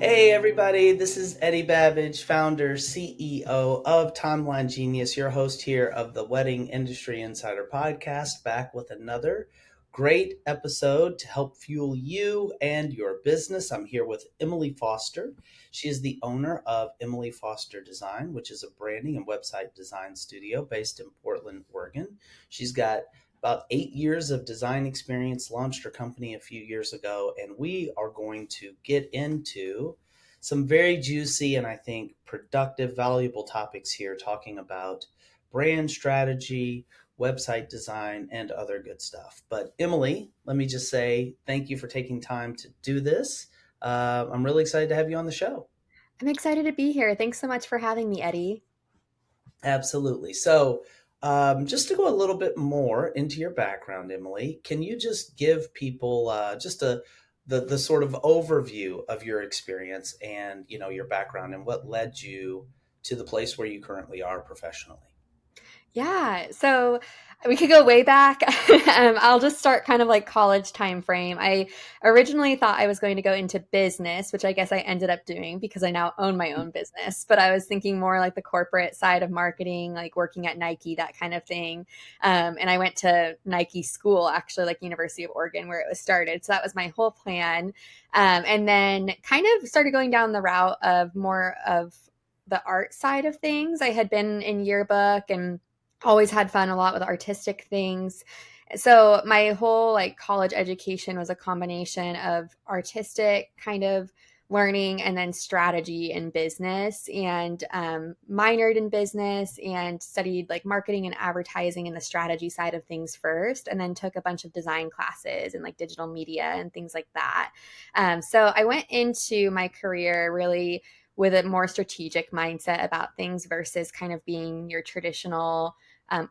Hey everybody, this is Eddie Babbage, founder, CEO of Timeline Genius, your host here of the Wedding Industry Insider podcast, back with another great episode to help fuel you and your business. I'm here with Emily Foster. She is the owner of Emily Foster Design, which is a branding and website design studio based in Portland, Oregon. She's got about 8 years of design experience, launched her company a few years ago, and we are going to get into some very juicy and I think productive, valuable topics here, talking about brand strategy, website design, and other good stuff. But Emily, let me just say thank you for taking time to do this. I'm really excited to have you on the show. I'm excited to be here. Thanks so much for having me, Eddie. Absolutely. So, just to go a little bit more into your background, Emily, can you just give people just the sort of overview of your experience and your background and what led you to the place where you currently are professionally? Yeah, so we could go way back. I'll just start kind of like college time frame. I originally thought I was going to go into business, which I guess I ended up doing because I now own my own business. But I was thinking more like the corporate side of marketing, like working at Nike, that kind of thing. And I went to Nike school, actually, like University of Oregon, where it was started. So that was my whole plan. And then kind of started going down the route of more of the art side of things. I had been in yearbook and always had fun a lot with artistic things. So my whole like college education was a combination of artistic kind of learning and then strategy in business, and minored in business and studied like marketing and advertising and the strategy side of things first, and then took a bunch of design classes and like digital media and things like that. So I went into my career really with a more strategic mindset about things versus kind of being your traditional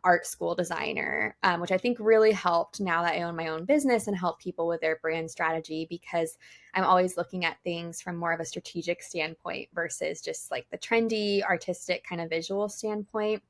art school designer, which I think really helped now that I own my own business and help people with their brand strategy, because I'm always looking at things from more of a strategic standpoint versus just like the trendy, artistic kind of visual standpoint,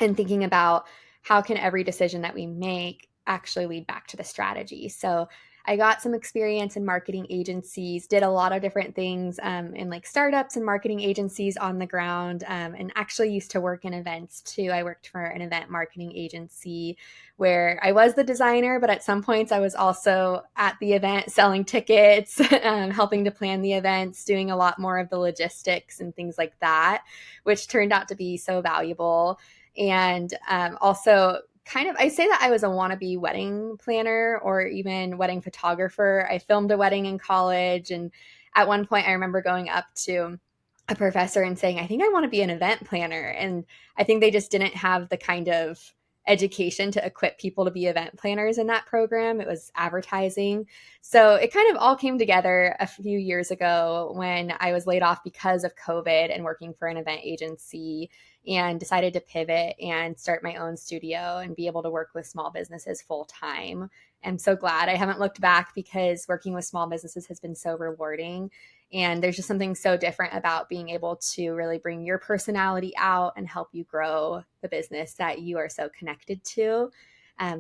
and thinking about how can every decision that we make actually lead back to the strategy. So I got some experience in marketing agencies, did a lot of different things in like startups and marketing agencies on the ground, and actually used to work in events too. I worked for an event marketing agency where I was the designer, but at some points I was also at the event selling tickets, helping to plan the events, doing a lot more of the logistics and things like that, which turned out to be so valuable. And also kind of, I say that I was a wannabe wedding planner or even wedding photographer. I filmed a wedding in college, and at one point I remember going up to a professor and saying, I think I want to be an event planner. And I think they just didn't have the kind of education to equip people to be event planners in that program. It was advertising. So it kind of all came together a few years ago when I was laid off because of COVID and working for an event agency, and decided to pivot and start my own studio and be able to work with small businesses full time. I'm so glad I haven't looked back, because working with small businesses has been so rewarding. And there's just something so different about being able to really bring your personality out and help you grow the business that you are so connected to.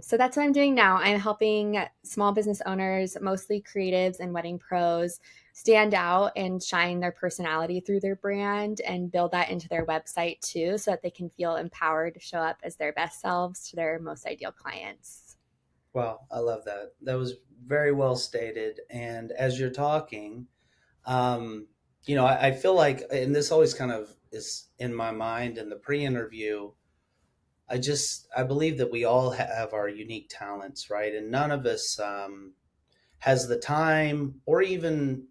So that's what I'm doing now. I'm helping small business owners, mostly creatives and wedding pros, stand out and shine their personality through their brand and build that into their website too, so that they can feel empowered to show up as their best selves to their most ideal clients. Wow, I love that. That was very well stated. And as you're talking, um, I feel like, and this always kind of is in my mind in the pre-interview, I believe that we all have our unique talents, right? And none of us has the time or even,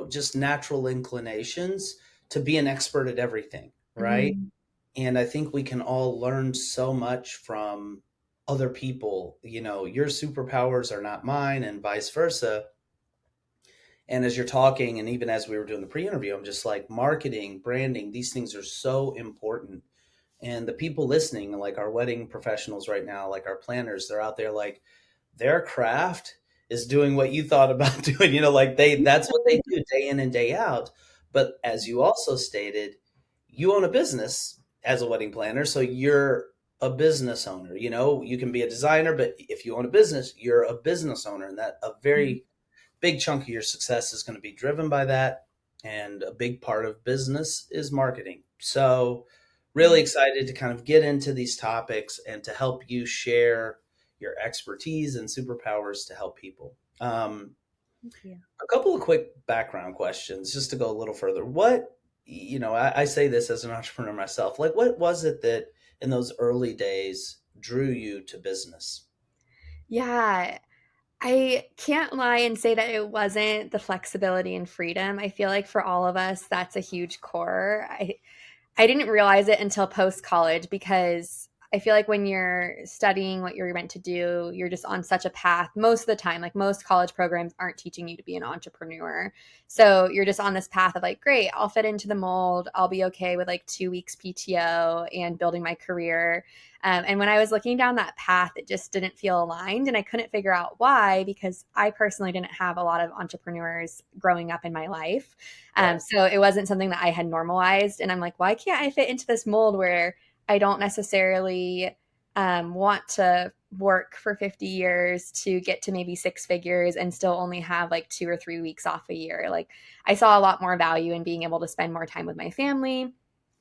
just natural inclinations to be an expert at everything, right? Mhm. And I think we can all learn so much from other people. Your superpowers are not mine, and vice versa. And as you're talking, and even as we were doing the pre-interview, I'm just like, marketing, branding, these things are so important. And the people listening, like our wedding professionals right now, like our planners, they're out there like their craft is doing what you thought about doing, like that's what they do day in and day out. But as you also stated, you own a business as a wedding planner, so you're a business owner. You can be a designer, but if you own a business, you're a business owner, and that a very big chunk of your success is going to be driven by that. And a big part of business is marketing. So, really excited to kind of get into these topics and to help you share your expertise and superpowers to help people. Thank you. A couple of quick background questions just to go a little further. I say this as an entrepreneur myself, like what was it that in those early days drew you to business? Yeah, I can't lie and say that it wasn't the flexibility and freedom. I feel like for all of us, that's a huge core. I didn't realize it until post college because I feel like when you're studying what you're meant to do, you're just on such a path most of the time. Like most college programs aren't teaching you to be an entrepreneur. So you're just on this path of like, great, I'll fit into the mold. I'll be okay with like 2 weeks PTO and building my career. And when I was looking down that path, it just didn't feel aligned. And I couldn't figure out why because I personally didn't have a lot of entrepreneurs growing up in my life. Right. So it wasn't something that I had normalized. And I'm like, why can't I fit into this mold where I don't necessarily want to work for 50 years to get to maybe 6 figures and still only have like 2 or 3 weeks off a year? Like, I saw a lot more value in being able to spend more time with my family,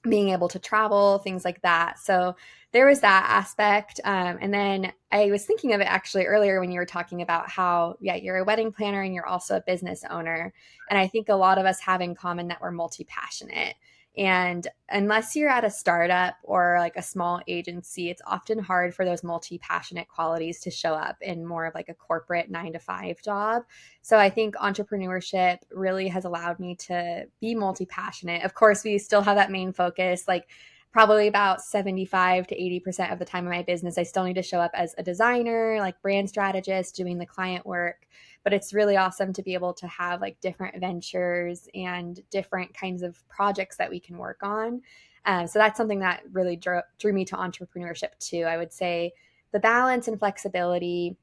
being able to travel, things like that. So there was that aspect. And then I was thinking of it actually earlier when you were talking about how, yeah, you're a wedding planner and you're also a business owner. And I think a lot of us have in common that we're multi passionate. And unless you're at a startup or like a small agency, it's often hard for those multi passionate qualities to show up in more of like a corporate 9 to 5 job. So I think entrepreneurship really has allowed me to be multi passionate. Of course, we still have that main focus. Like, probably about 75 to 80% of the time in my business, I still need to show up as a designer, like brand strategist, doing the client work. But it's really awesome to be able to have like different ventures and different kinds of projects that we can work on. So that's something that really drew me to entrepreneurship too. I would say the balance and flexibility,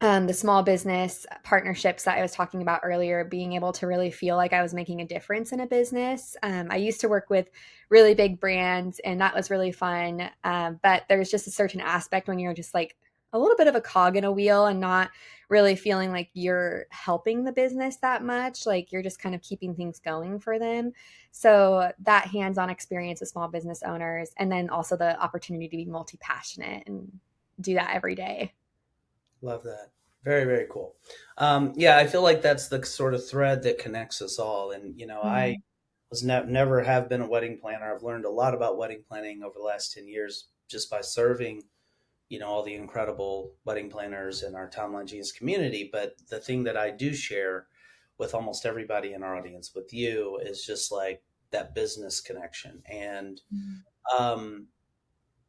the small business partnerships that I was talking about earlier, being able to really feel like I was making a difference in a business. I used to work with really big brands, and that was really fun. But there's just a certain aspect when you're just like a little bit of a cog in a wheel and not really feeling like you're helping the business that much. Like you're just kind of keeping things going for them. So that hands-on experience with small business owners, and then also the opportunity to be multi-passionate and do that every day. Love that. Very, very cool. Yeah, I feel like that's the sort of thread that connects us all. And, I Mm. was never have been a wedding planner. I've learned a lot about wedding planning over the last 10 years just by serving, all the incredible wedding planners in our Timeline Genius community. But the thing that I do share with almost everybody in our audience, with you, is just like that business connection. And Mm. um,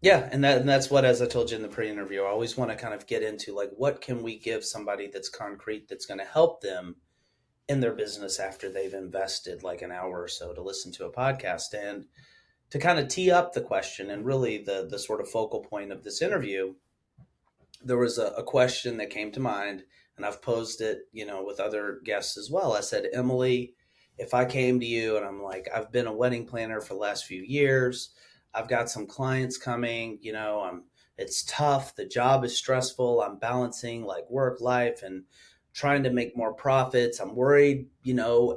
yeah, and that's what, as I told you in the pre-interview, I always want to kind of get into like what can we give somebody that's concrete that's going to help them in their business after they've invested like an hour or so to listen to a podcast. And to kind of tee up the question and really the sort of focal point of this interview, there was a question that came to mind, and I've posed it, with other guests as well. I said, Emily, if I came to you and I'm like, I've been a wedding planner for the last few years, I've got some clients coming, it's tough, the job is stressful, I'm balancing like work life and trying to make more profits. I'm worried,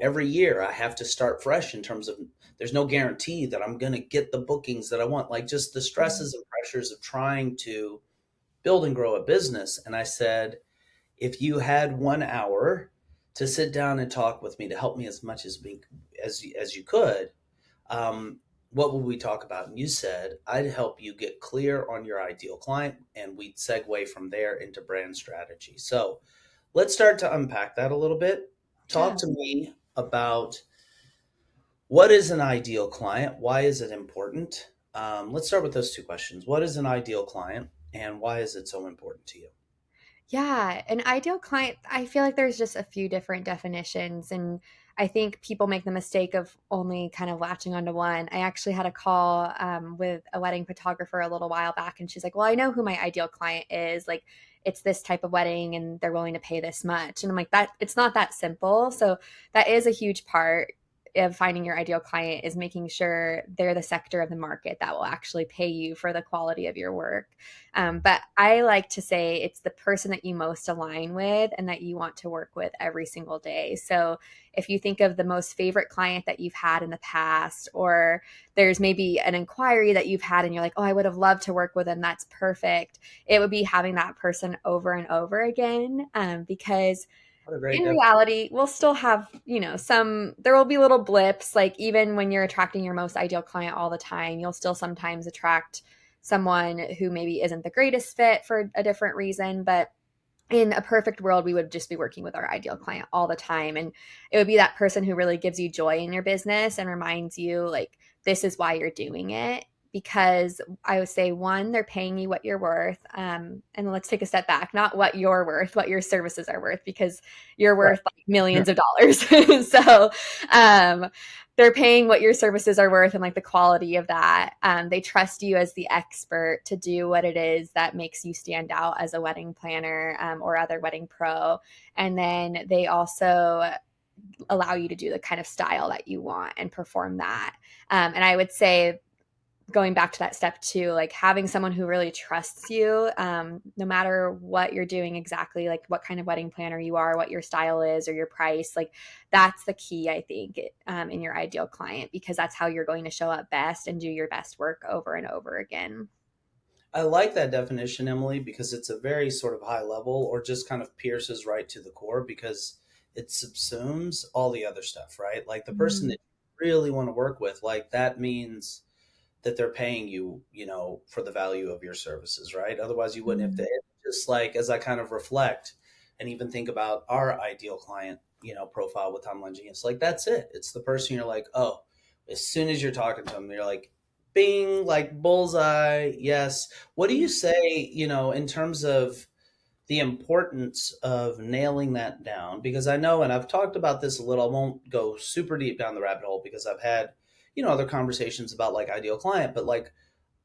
every year I have to start fresh in terms of there's no guarantee that I'm going to get the bookings that I want, like just the stresses and pressures of trying to build and grow a business. And I said, if you had 1 hour to sit down and talk with me to help me as much as you could, um, what would we talk about? And you said, I'd help you get clear on your ideal client, and we'd segue from there into brand strategy. So let's start to unpack that a little bit. Talk Yeah. to me about what is an ideal client? Why is it important? Let's start with those two questions. What is an ideal client, and why is it so important to you? Yeah, an ideal client, I feel like there's just a few different definitions. And I think people make the mistake of only kind of latching onto one. I actually had a call with a wedding photographer a little while back, and she's like, well, I know who my ideal client is. Like, it's this type of wedding, and they're willing to pay this much. And I'm like, that it's not that simple. So that is a huge part. of finding your ideal client is making sure they're the sector of the market that will actually pay you for the quality of your work. But I like to say it's the person that you most align with and that you want to work with every single day. So if you think of the most favorite client that you've had in the past, or there's maybe an inquiry that you've had and you're like, oh, I would have loved to work with them, that's perfect. It would be having that person over and over again, because What a great in definition. reality, we'll still have, there will be little blips. Like even when you're attracting your most ideal client all the time, you'll still sometimes attract someone who maybe isn't the greatest fit for a different reason. But in a perfect world, we would just be working with our ideal client all the time. And it would be that person who really gives you joy in your business and reminds you, like, this is why you're doing it. Because I would say, one, they're paying you what you're worth. And let's take a step back, not what you're worth, what your services are worth, because you're Right. worth like millions of dollars. So, um, they're paying what your services are worth and like the quality of that. They trust you as the expert to do what it is that makes you stand out as a wedding planner, or other wedding pro. And then they also allow you to do the kind of style that you want and perform that. And I would say, going back to that step two, like having someone who really trusts you, no matter what you're doing exactly, like what kind of wedding planner you are, what your style is, or your price, like that's the key, I think, in your ideal client, because that's how you're going to show up best and do your best work over and over again. I like that definition, Emily, because it's a very sort of high level or just kind of pierces right to the core because it subsumes all the other stuff, right? Like the person Mm-hmm. that you really want to work with, like that means that they're paying you, for the value of your services, right? Otherwise, you wouldn't have to. Just like as I kind of reflect and even think about our ideal client, profile with Timeline Genius, like that's it. It's the person you're like, oh, as soon as you're talking to them, you're like, bing, like bullseye. Yes. What do you say, in terms of the importance of nailing that down? Because I know, and I've talked about this a little, I won't go super deep down the rabbit hole because I've had, other conversations about like ideal client, but like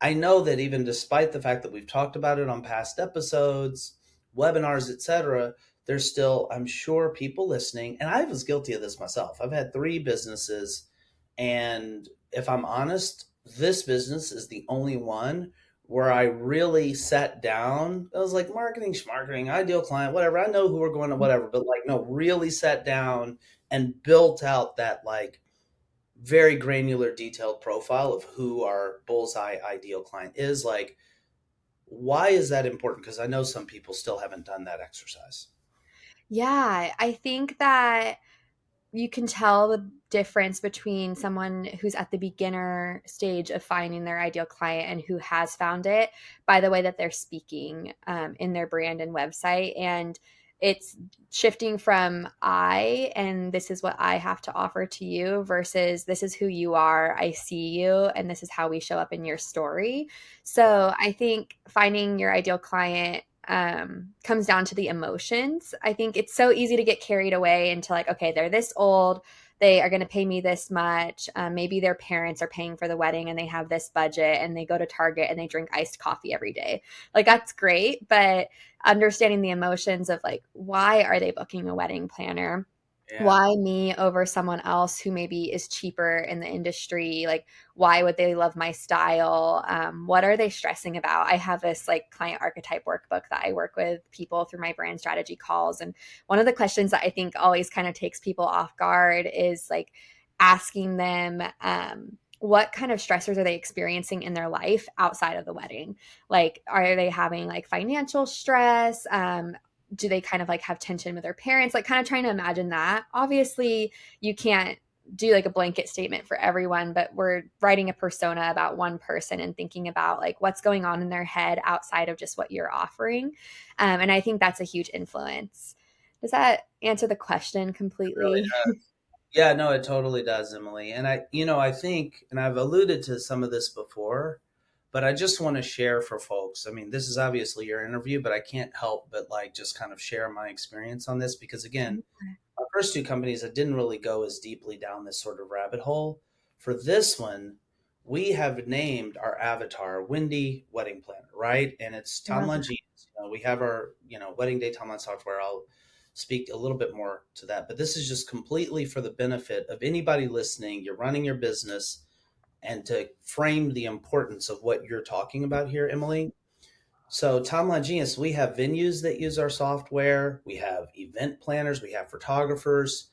I know that even despite the fact that we've talked about it on past episodes, webinars, etc., there's still, I'm sure, people listening, and I was guilty of this myself. I've had three businesses, and if I'm honest, this business is the only one where I really sat down. I was like, marketing, schmarketing, ideal client, whatever. I know who we're going to, whatever, but like, no, really sat down and built out that like very granular, detailed profile of who our bullseye ideal client is. Like, why is that important? Because I know some people still haven't done that exercise. Yeah, I think that you can tell the difference between someone who's at the beginner stage of finding their ideal client and who has found it by the way that they're speaking, in their brand and website. And it's shifting from I, and this is what I have to offer to you, versus this is who you are, I see you, and this is how we show up in your story. Yeah. So I think finding your ideal client, comes down to the emotions. I think it's so easy to get carried away into like, okay, they're this old, they are going to pay me this much. Maybe their parents are paying for the wedding and they have this budget and they go to Target and they drink iced coffee every day. Like, that's great. But understanding the emotions of like, why are they booking a wedding planner? Yeah. Why me over someone else who maybe is cheaper in the industry? Like, why would they love my style? What are they stressing about? I have this like client archetype workbook that I work with people through my brand strategy calls. And one of the questions that I think always kind of takes people off guard is like asking them, what kind of stressors are they experiencing in their life outside of the wedding? Like, are they having like financial stress? Do they kind of like have tension with their parents? Like, kind of trying to imagine that. Obviously, you can't do like a blanket statement for everyone, but we're writing a persona about one person and thinking about like what's going on in their head outside of just what you're offering. And I think that's a huge influence. Does that answer the question It really completely? does. Yeah, no, it totally does, Emily. And I think, and I've alluded to some of this before, but I just want to share for folks. I mean, this is obviously your interview, but I can't help but like just kind of share my experience on this because again, our first two companies, I didn't really go as deeply down this sort of rabbit hole. For this one, we have named our avatar Windy Wedding Planner, right? And it's I love Timeline that. Genius. We have our, wedding day timeline software. I'll speak a little bit more to that. But this is just completely for the benefit of anybody listening. You're running your business, and to frame the importance of what you're talking about here, Emily. So, Timeline Genius, we have venues that use our software, we have event planners, we have photographers.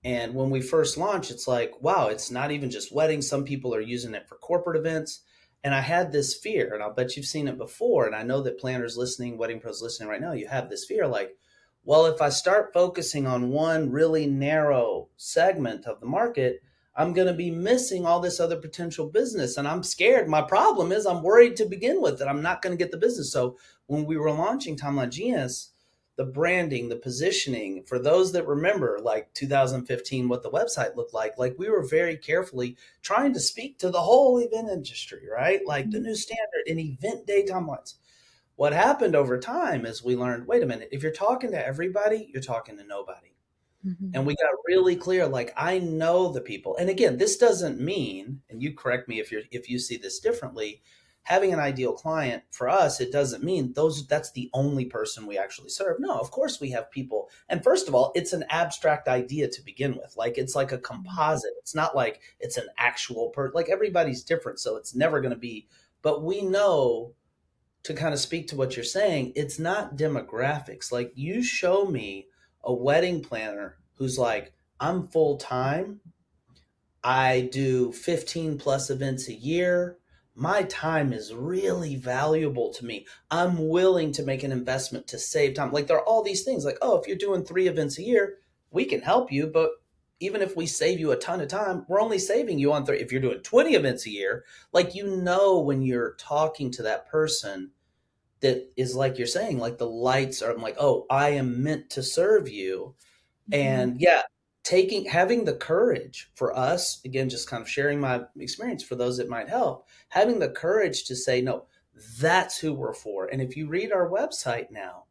And when we first launched, it's like, wow, it's not even just weddings. Some people are using it for corporate events. And I had this fear, and I'll bet you've seen it before. And I know that planners listening, wedding pros listening right now, you have this fear like, well, if I start focusing on one really narrow segment of the market, I'm going to be missing all this other potential business. And I'm scared. My problem is I'm worried to begin with that I'm not going to get the business. So when we were launching Timeline Genius, the branding, the positioning, for those that remember like 2015, what the website looked like we were very carefully trying to speak to the whole event industry, right? Like the new standard in event day timelines. What happened over time is we learned, wait a minute, if you're talking to everybody, you're talking to nobody. And Mhm. we got really clear, like, I know the people. And again, this doesn't mean, and you correct me if you see this differently, having an ideal client for us, it doesn't mean that's the only person we actually serve. No, of course we have people. And first of all, it's an abstract idea to begin with. Like it's like a composite. It's not like it's an actual like everybody's different, so it's never going to be, but we know, to kind of speak to what you're saying, it's not demographics. Like you show me a wedding planner who's like, I'm full time. I do 15 plus events a year. My time is really valuable to me. I'm willing to make an investment to save time. Like there are all these things like, oh, if you're doing 3 events a year, we can help you. But even if we save you a ton of time, we're only saving you on three. If you're doing 20 events a year, like, when you're talking to that person, that is like you're saying, like the lights are, I'm like, oh, I am meant to serve you. Mhm. And yeah, having the courage for us, again, just kind of sharing my experience for those that might help, having the courage to say, no, that's who we're for. And if you read our website now,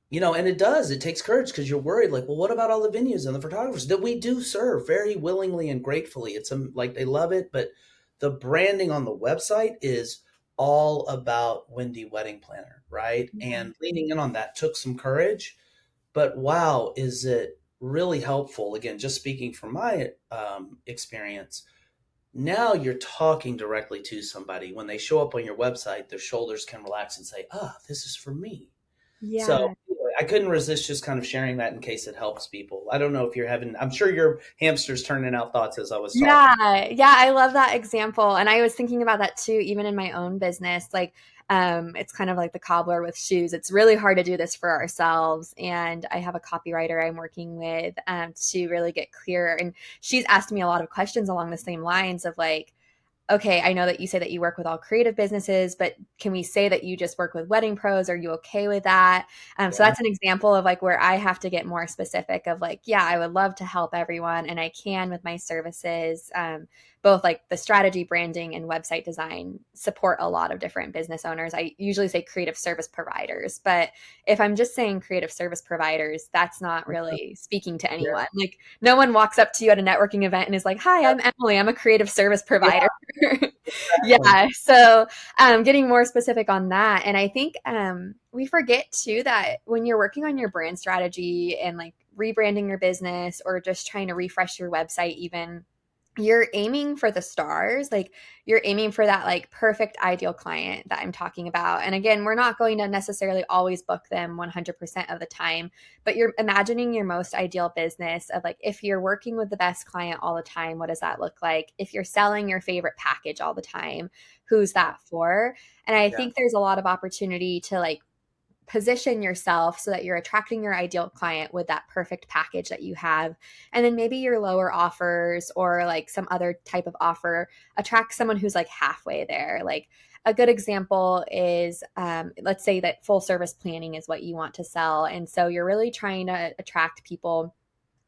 and it takes courage because you're worried, like, well, what about all the venues and the photographers that we do serve very willingly and gratefully? It's like they love it, but the branding on the website is all about Wendy Wedding Planner, right? Yeah. And leaning in on that took some courage, but wow, is it really helpful? Again, just speaking from my experience, now you're talking directly to somebody. When they show up on your website, their shoulders can relax and say, ah, this is for me. So Yeah. anyway, I couldn't resist just kind of sharing that in case it helps people. I don't know if I'm sure your hamster's turning out thoughts as I was talking. Yeah, yeah, I love that example, and I was thinking about that too, even in my own business. Like, it's kind of like the cobbler with shoes. It's really hard to do this for ourselves, and I have a copywriter I'm working with to really get clear. And she's asked me a lot of questions along the same lines of like, okay, I know that you say that you work with all creative businesses, but can we say that you just work with wedding pros? Are you okay with that? So Yeah. that's an example of like where I have to get more specific of like, yeah, I would love to help everyone and I can with my services. Both like the strategy, branding, and website design support a lot of different business owners. I usually say creative service providers, but if I'm just saying creative service providers, that's not really speaking to Yeah. anyone. Like no one walks up to you at a networking event and is like, hi, I'm Emily. I'm a creative service Yeah. provider. Exactly. Yeah. So, getting more specific on that. And I think we forget too that when you're working on your brand strategy and like rebranding your business or just trying to refresh your website, even you're aiming for the stars, like you're aiming for that like perfect ideal client that I'm talking about. And again, we're not going to necessarily always book them 100% of the time, but you're imagining your most ideal business of like if you're working with the best client all the time, what does that look like? If you're selling your favorite package all the time, who's that for? And I Yeah. think there's a lot of opportunity to like position yourself so that you're attracting your ideal client with that perfect package that you have. And then maybe your lower offers or like some other type of offer attract someone who's like halfway there. Like a good example is let's say that full service planning is what you want to sell. And so you're really trying to attract people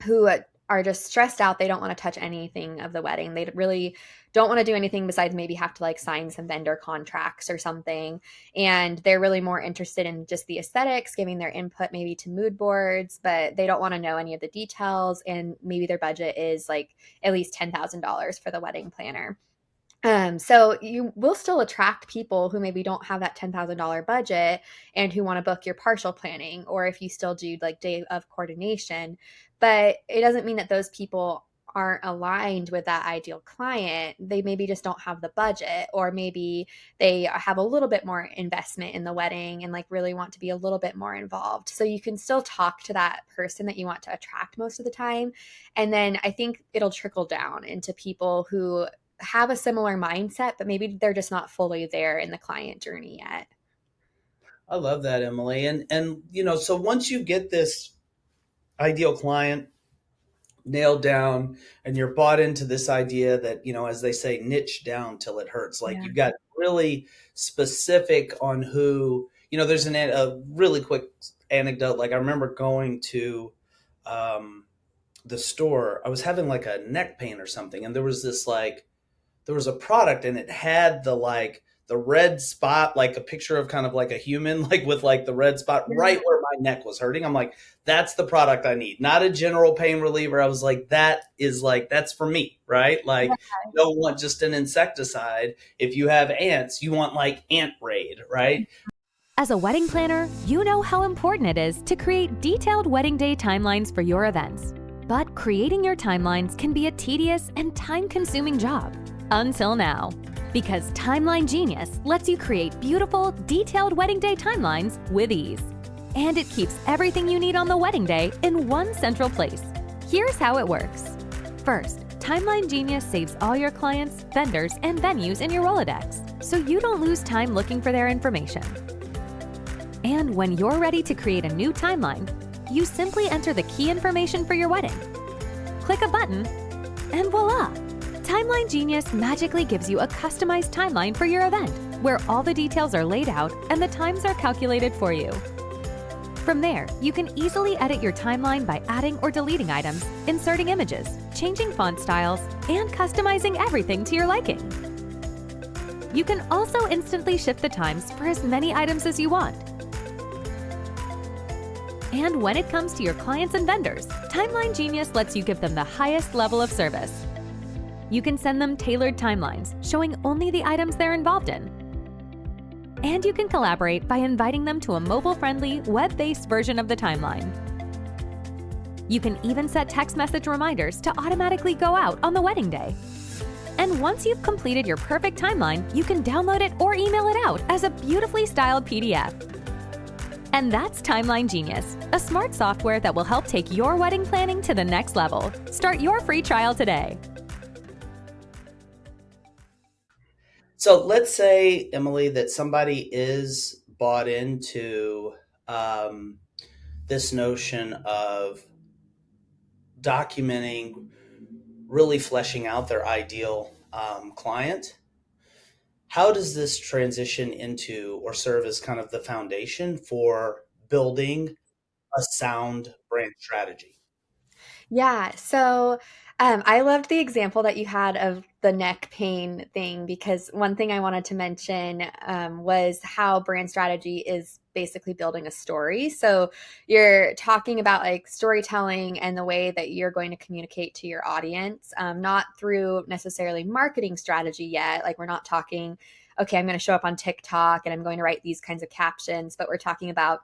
who are just stressed out. They don't want to touch anything of the wedding. They really don't want to do anything besides maybe have to like sign some vendor contracts or something. And they're really more interested in just the aesthetics, giving their input maybe to mood boards, but they don't want to know any of the details. And maybe their budget is like at least $10,000 for the wedding planner. So you will still attract people who maybe don't have that $10,000 budget and who want to book your partial planning, or if you still do like day of coordination. But it doesn't mean that those people aren't aligned with that ideal client. They maybe just don't have the budget, or maybe they have a little bit more investment in the wedding and like really want to be a little bit more involved. So you can still talk to that person that you want to attract most of the time. And then I think it'll trickle down into people who have a similar mindset, but maybe they're just not fully there in the client journey yet. I love that, Emily. And so once you get this ideal client nailed down and you're bought into this idea that, as they say, niche down till it hurts. Like Yeah. you've got really specific on who, there's a really quick anecdote. Like I remember going to the store. I was having like a neck pain or something. And there was a product and it had the red spot, like a picture of kind of like a human, like with like the red spot right where my neck was hurting. I'm like, that's the product I need, not a general pain reliever. I was like, that's for me, right? Like, Yeah. you don't want just an insecticide. If you have ants, you want like ant raid, right? As a wedding planner, you know how important it is to create detailed wedding day timelines for your events. But creating your timelines can be a tedious and time-consuming job. Until now. Because Timeline Genius lets you create beautiful, detailed wedding day timelines with ease. And it keeps everything you need on the wedding day in one central place. Here's how it works. First, Timeline Genius saves all your clients, vendors, and venues in your Rolodex, so you don't lose time looking for their information. And when you're ready to create a new timeline, you simply enter the key information for your wedding. Click a button, and voila! Timeline Genius magically gives you a customized timeline for your event, where all the details are laid out and the times are calculated for you. From there, you can easily edit your timeline by adding or deleting items, inserting images, changing font styles, and customizing everything to your liking. You can also instantly shift the times for as many items as you want. And when it comes to your clients and vendors, Timeline Genius lets you give them the highest level of service. You can send them tailored timelines, showing only the items they're involved in. And you can collaborate by inviting them to a mobile-friendly, web-based version of the timeline. You can even set text message reminders to automatically go out on the wedding day. And once you've completed your perfect timeline, you can download it or email it out as a beautifully styled PDF. And that's Timeline Genius, a smart software that will help take your wedding planning to the next level. Start your free trial today. So let's say, Emily, that somebody is bought into this notion of documenting, really fleshing out their ideal client. How does this transition into or serve as kind of the foundation for building a sound brand strategy? Yeah. So I loved the example that you had of the neck pain thing, because one thing I wanted to mention was how brand strategy is basically building a story. So you're talking about like storytelling and the way that you're going to communicate to your audience, not through necessarily marketing strategy yet. Like we're not talking, okay, I'm going to show up on TikTok and I'm going to write these kinds of captions, but we're talking about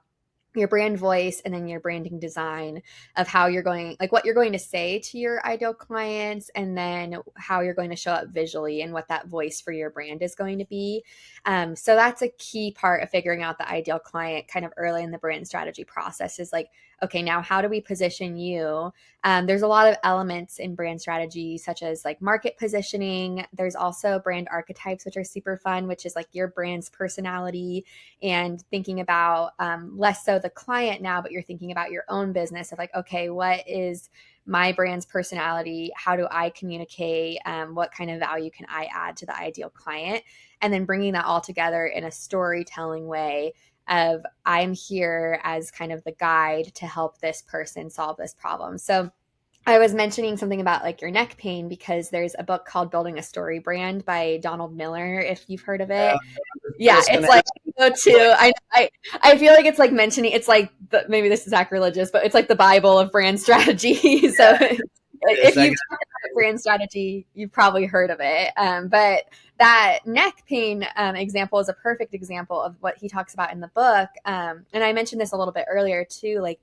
your brand voice and then your branding design of how you're going, like what you're going to say to your ideal clients, and then how you're going to show up visually and what that voice for your brand is going to be. So that's a key part of figuring out the ideal client kind of early in the brand strategy process is like, okay, now how do we position you? There's a lot of elements in brand strategy, such as like market positioning. There's also brand archetypes, which are super fun, which is like your brand's personality, and thinking about less so the client now, but you're thinking about your own business of like, okay, what is my brand's personality? How do I communicate? What kind of value can I add to the ideal client? And then bringing that all together in a storytelling way of I'm here as kind of the guide to help this person solve this problem. So I was mentioning something about like your neck pain because there's a book called Building a Story Brand by Donald Miller, if you've heard of it. Yeah, it's like go to. I feel like it's like mentioning. It's like maybe this is sacrilegious, but it's like the Bible of brand strategy. So if you've talked about brand strategy, you've probably heard of it. But that neck pain example is a perfect example of what he talks about in the book. And I mentioned this a little bit earlier too. Like,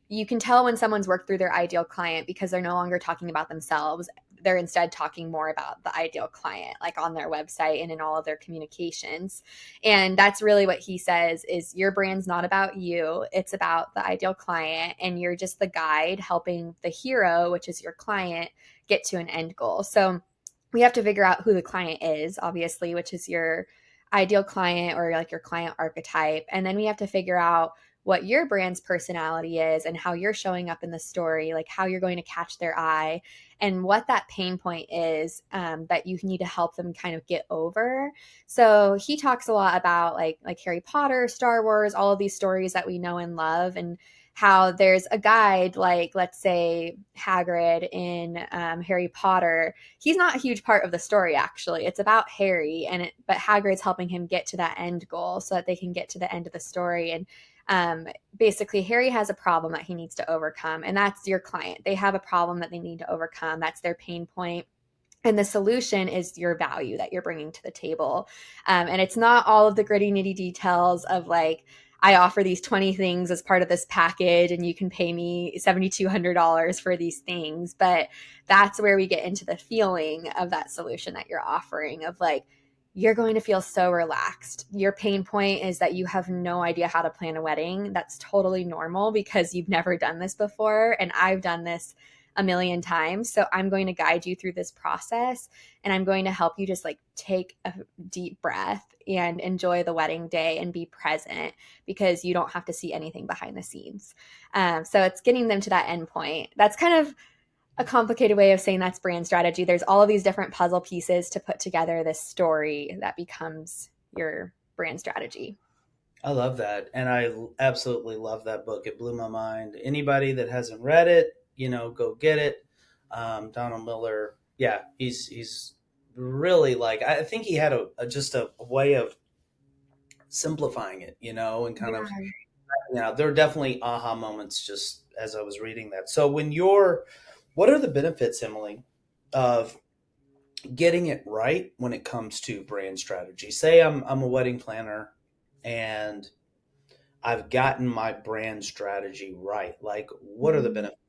you can tell when someone's worked through their ideal client because they're no longer talking about themselves. They're instead talking more about the ideal client, like on their website and in all of their communications. And that's really what he says is your brand's not about you. It's about the ideal client. And you're just the guide helping the hero, which is your client, get to an end goal. So we have to figure out who the client is, obviously, which is your ideal client or like your client archetype. And then we have to figure out what your brand's personality is and how you're showing up in the story, like how you're going to catch their eye and what that pain point is that you need to help them kind of get over. So he talks a lot about like Harry Potter, Star Wars, all of these stories that we know and love, and how there's a guide, like let's say Hagrid in Harry Potter. He's not a huge part of the story, actually. It's about Harry, but Hagrid's helping him get to that end goal so that they can get to the end of the story. And basically Harry has a problem that he needs to overcome, and that's your client. They have a problem that they need to overcome. That's their pain point. And the solution is your value that you're bringing to the table. And it's not all of the gritty nitty details of like, I offer these 20 things as part of this package and you can pay me $7,200 for these things. But that's where we get into the feeling of that solution that you're offering of like, you're going to feel so relaxed. Your pain point is that you have no idea how to plan a wedding. That's totally normal because you've never done this before. And I've done this a million times. So I'm going to guide you through this process, and I'm going to help you just like take a deep breath and enjoy the wedding day and be present because you don't have to see anything behind the scenes. So it's getting them to that end point. That's kind of a complicated way of saying that's brand strategy. There's all of these different puzzle pieces to put together this story that becomes your brand strategy. I love that. And I absolutely love that book. It blew my mind. Anybody that hasn't read it, go get it. Donald Miller. Yeah, he's really like, I think he had just a way of simplifying it, and kind of, there are definitely aha moments just as I was reading that. So what are the benefits, Emily, of getting it right when it comes to brand strategy? Say I'm a wedding planner and I've gotten my brand strategy right. Like, what are the benefits?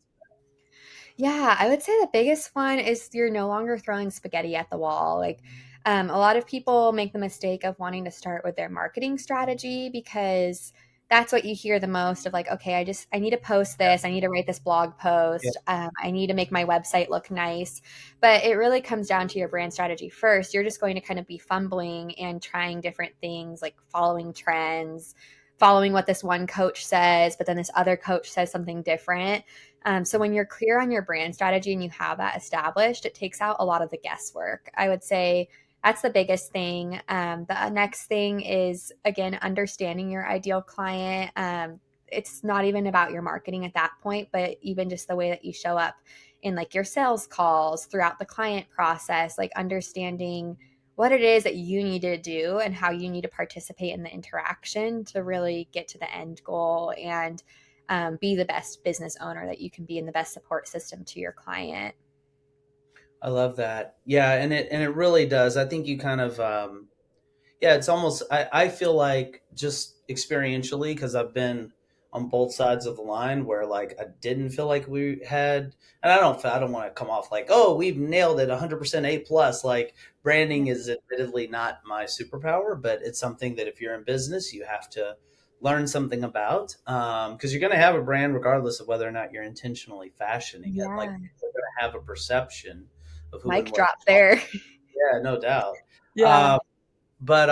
Yeah, I would say the biggest one is you're no longer throwing spaghetti at the wall. Like, a lot of people make the mistake of wanting to start with their marketing strategy because that's what you hear the most of like, okay, I need to post this. I need to write this blog Yeah, post. I need to make my website look nice. But it really comes down to your brand strategy first. You're just going to kind of be fumbling and trying different things like following trends, following what this one coach says, but then this other coach says something different. So when you're clear on your brand strategy and you have that established, it takes out a lot of the guesswork. I would say that's the biggest thing. The next thing is, again, understanding your ideal client. It's not even about your marketing at that point, but even just the way that you show up in like your sales calls throughout the client process, like understanding what it is that you need to do and how you need to participate in the interaction to really get to the end goal and be the best business owner that you can be and the best support system to your client. I love that. Yeah, and it really does. I think you kind of yeah, it's almost I feel like just experientially because I've been on both sides of the line where like I didn't feel like we had, and I don't want to come off like, oh, we've nailed it 100% A plus. Like branding is admittedly not my superpower, but it's something that if you're in business you have to learn something about, because you're going to have a brand regardless of whether or not you're intentionally fashioning it. Like Yeah. you're going to have a perception of who and Mic what. drop there. Yeah, no doubt. Yeah. Um, but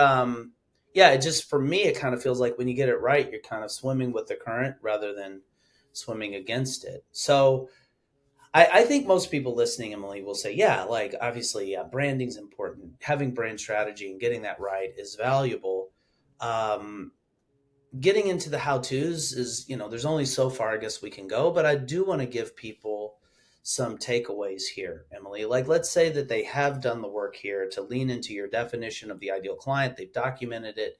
yeah, it just for me it kind of feels like when you get it right, you're kind of swimming with the current rather than swimming against it. So I think most people listening, Emily, will say, yeah, like obviously, yeah, branding's important. Having brand strategy and getting that right is valuable. Um, Getting into the how to's is, there's only so far I guess we can go, but I do want to give people some takeaways here, Emily. Like, let's say that they have done the work here to lean into your definition of the ideal client, they've documented it.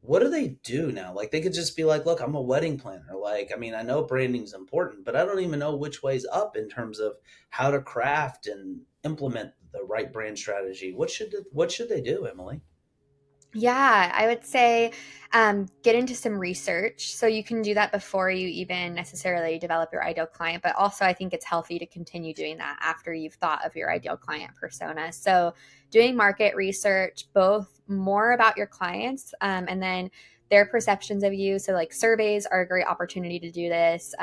what do they do now? Like they could just be like, look, I'm a wedding planner. Like, I mean, I know branding is important, but I don't even know which way's up in terms of how to craft and implement the right brand strategy. What should they do, Emily? Yeah, I would say get into some research. So you can do that before you even necessarily develop your ideal client. But also, I think it's healthy to continue doing that after you've thought of your ideal client persona. So doing market research, both more about your clients and then their perceptions of you. So, like surveys are a great opportunity to do this,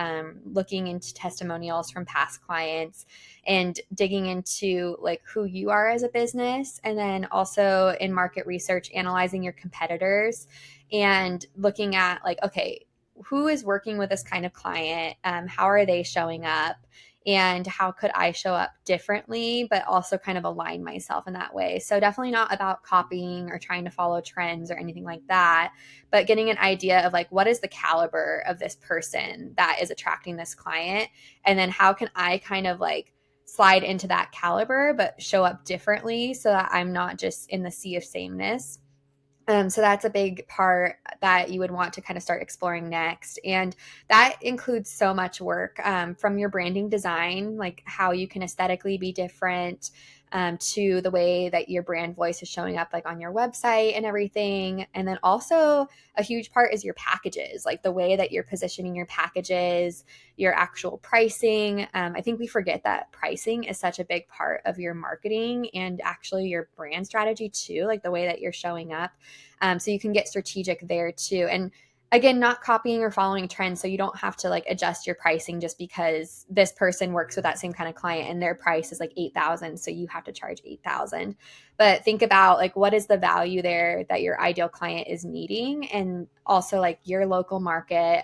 looking into testimonials from past clients and digging into like who you are as a business, and then also in market research analyzing your competitors and looking at like, okay, who is working with this kind of client, how are they showing up, and how could I show up differently but also kind of align myself in that way. So definitely not about copying or trying to follow trends or anything like that, but getting an idea of like, what is the caliber of this person that is attracting this client, and then how can I kind of like slide into that caliber but show up differently so that I'm not just in the sea of sameness. So that's a big part that you would want to kind of start exploring next. And that includes so much work, from your branding design, like how you can aesthetically be different, to the way that your brand voice is showing up like on your website and everything. And then also a huge part is your packages, like the way that you're positioning your packages, your actual pricing. I think we forget that pricing is such a big part of your marketing and actually your brand strategy too, like the way that you're showing up. So you can get strategic there too. And again, not copying or following trends. So you don't have to like adjust your pricing just because this person works with that same kind of client and their price is like 8,000. So you have to charge 8,000. But think about like, what is the value there that your ideal client is needing? And also like your local market.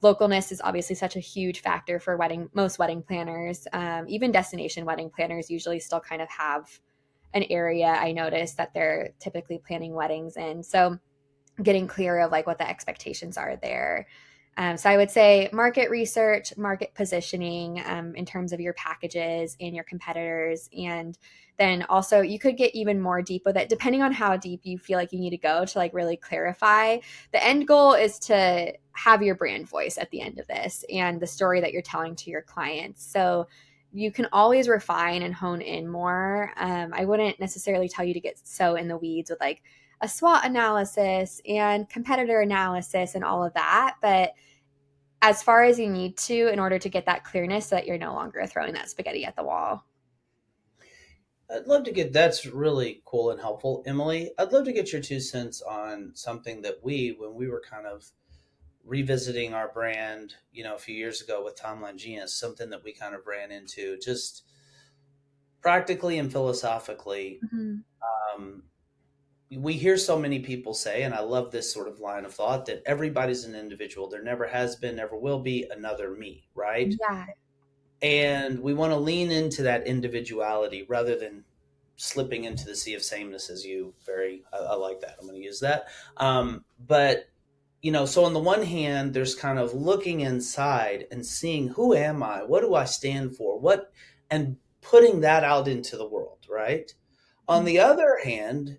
Localness is obviously such a huge factor for most wedding planners. Even destination wedding planners usually still kind of have an area, I noticed, that they're typically planning weddings in. So getting clear of like what the expectations are there. So I would say market research, market positioning, in terms of your packages and your competitors. And then also you could get even more deep with it, depending on how deep you feel like you need to go to like really clarify. The end goal is to have your brand voice at the end of this and the story that you're telling to your clients. So you can always refine and hone in more. I wouldn't necessarily tell you to get so in the weeds with like a SWOT analysis and competitor analysis and all of that. But as far as you need to in order to get that clearness so that you're no longer throwing that spaghetti at the wall. I'd love to get that's really cool and helpful, Emily. I'd love to get your 2 cents on something that when we were kind of revisiting our brand, a few years ago with Timeline Genius, something that we kind of ran into just practically and philosophically. Mm-hmm. Um, we hear so many people say, and I love this sort of line of thought, that everybody's an individual. There never has been, never will be another me, right? Yeah. And we want to lean into that individuality rather than slipping into the sea of sameness, as I like that. I'm going to use that. But so on the one hand, there's kind of looking inside and seeing, who am I? What do I stand for? And putting that out into the world, right? On the other hand,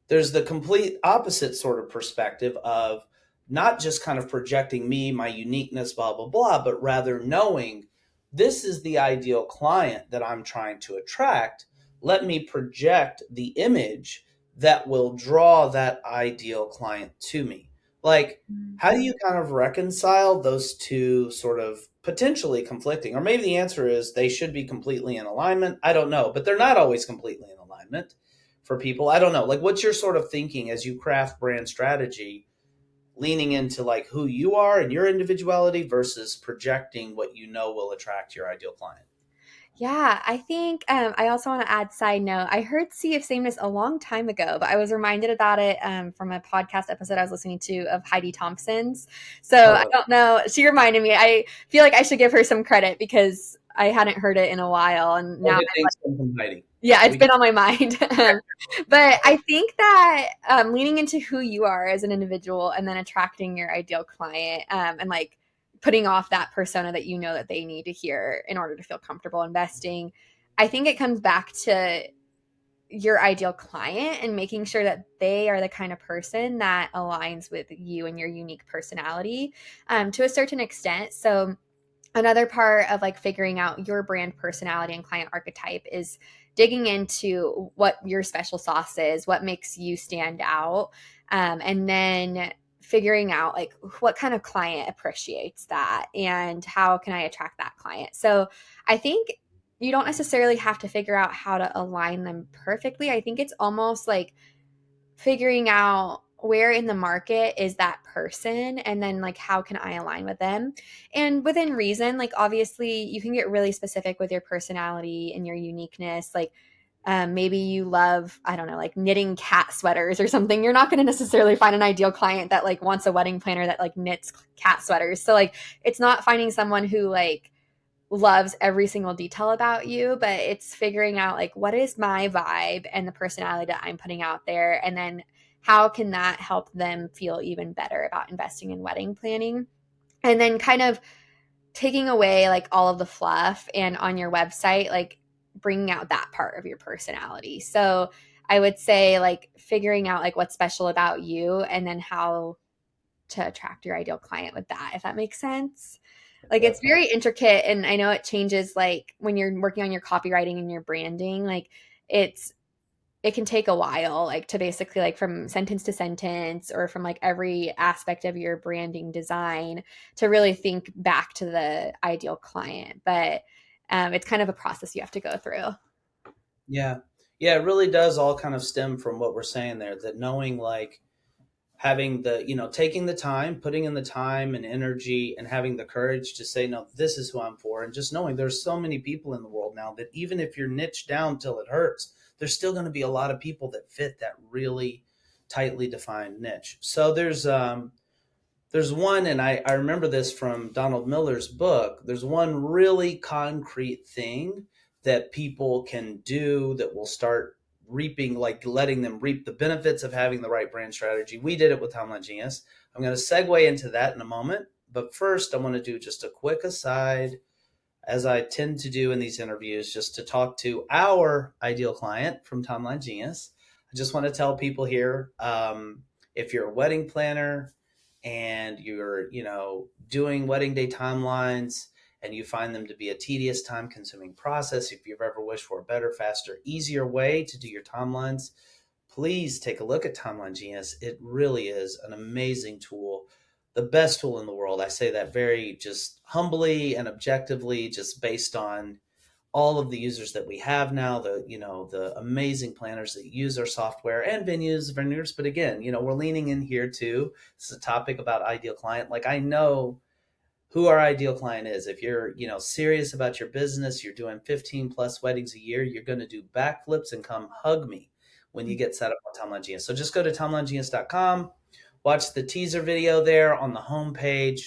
there's the complete opposite sort of perspective of not just kind of projecting me, my uniqueness, blah, blah, blah, but rather knowing this is the ideal client that I'm trying to attract. Let me project the image that will draw that ideal client to me. Like, how do you kind of reconcile those two sort of potentially conflicting? Or maybe the answer is they should be completely in alignment. I don't know, but they're not always completely in alignment for people. I don't know. Like, what's your sort of thinking as you craft brand strategy, leaning into like who you are and your individuality versus projecting what you know will attract your ideal client? Yeah, I think I also want to add side note. I heard Sea of Sameness a long time ago, but I was reminded about it from a podcast episode I was listening to of Heidi Thompson's. So I Totally. don't know. She reminded me. I feel like I should give her some credit because I hadn't heard it in a while, and Well, now good things come from Heidi. yeah, it's We been on my mind. But I think that leaning into who you are as an individual and then attracting your ideal client, and like putting off that persona that you know that they need to hear in order to feel comfortable investing, I think it comes back to your ideal client and making sure that they are the kind of person that aligns with you and your unique personality to a certain extent. So another part of like figuring out your brand personality and client archetype is digging into what your special sauce is, what makes you stand out, and then figuring out like what kind of client appreciates that and how can I attract that client. So I think you don't necessarily have to figure out how to align them perfectly. I think it's almost like figuring out where in the market is that person and then like how can I align with them, and within reason. Like obviously you can get really specific with your personality and your uniqueness. Like maybe you love, I don't know, like knitting cat sweaters or something. You're not going to necessarily find an ideal client that like wants a wedding planner that like knits cat sweaters. So like it's not finding someone who like loves every single detail about you, but it's figuring out like what is my vibe and the personality that I'm putting out there, and then how can that help them feel even better about investing in wedding planning. And then kind of taking away like all of the fluff and on your website like bringing out that part of your personality. So I would say like figuring out like what's special about you and then how to attract your ideal client with that, if that makes sense. Like it's very intricate, and I know it changes like when you're working on your copywriting and your branding. Like it can take a while like to basically like from sentence to sentence or from like every aspect of your branding design to really think back to the ideal client. But it's kind of a process you have to go through. Yeah. Yeah, it really does all kind of stem from what we're saying there, that knowing like having the, taking the time, putting in the time and energy and having the courage to say, no, this is who I'm for. And just knowing there's so many people in the world now that even if you're niched down till it hurts, there's still going to be a lot of people that fit that really tightly defined niche. So there's one, and I remember this from Donald Miller's book. There's one really concrete thing that people can do that will start reaping, like letting them reap the benefits of having the right brand strategy. We did it with Timeline Genius. I'm going to segue into that in a moment. But first, I want to do just a quick aside, as I tend to do in these interviews, just to talk to our ideal client from Timeline Genius. I just want to tell people here, if you're a wedding planner and you're, doing wedding day timelines and you find them to be a tedious, time consuming process, if you've ever wished for a better, faster, easier way to do your timelines, please take a look at Timeline Genius. It really is an amazing tool, the best tool in the world. I say that very just humbly and objectively, just based on all of the users that we have now, the amazing planners that use our software and vendors. But again, we're leaning in here too. This is a topic about ideal client. Like I know who our ideal client is. If you're, serious about your business, you're doing 15 plus weddings a year, you're going to do backflips and come hug me when you get set up on Timeline Genius. So just go to timelinegenius.com, watch the teaser video there on the homepage,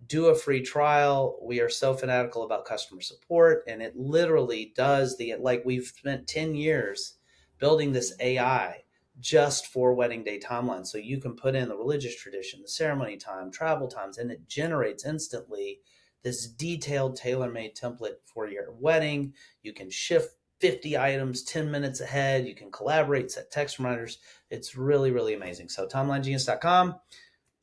do a free trial. We are so fanatical about customer support, and it literally does like we've spent 10 years building this AI just for wedding day timelines. So you can put in the religious tradition, the ceremony time, travel times, and it generates instantly this detailed, tailor-made template for your wedding. You can shift 50 items 10 minutes ahead. You can collaborate, set text reminders. It's really, really amazing. So timelinegenius.com,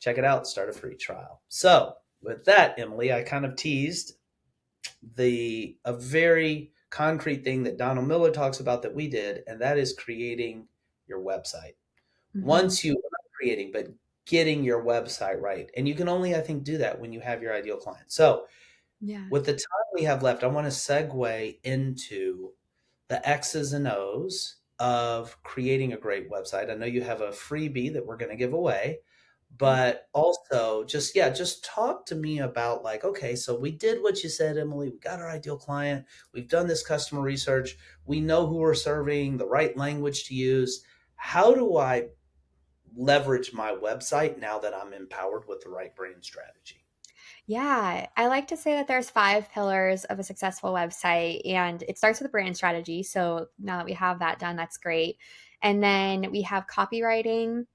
check it out, start a free trial. So with that, Emily, I kind of teased a very concrete thing that Donald Miller talks about that we did, and that is creating your website. Mm-hmm. Once you are creating, but getting your website right. And you can only, I think, do that when you have your ideal client. So with the time we have left, I want to segue into the X's and O's of creating a great website. I know you have a freebie that we're going to give away, but also just talk to me about like, okay, so we did what you said, Emily, we got our ideal client. We've done this customer research. We know who we're serving, the right language to use. How do I leverage my website now that I'm empowered with the right brand strategy? Yeah, I like to say that there's 5 pillars of a successful website, and it starts with a brand strategy. So now that we have that done, that's great. And then we have copywriting,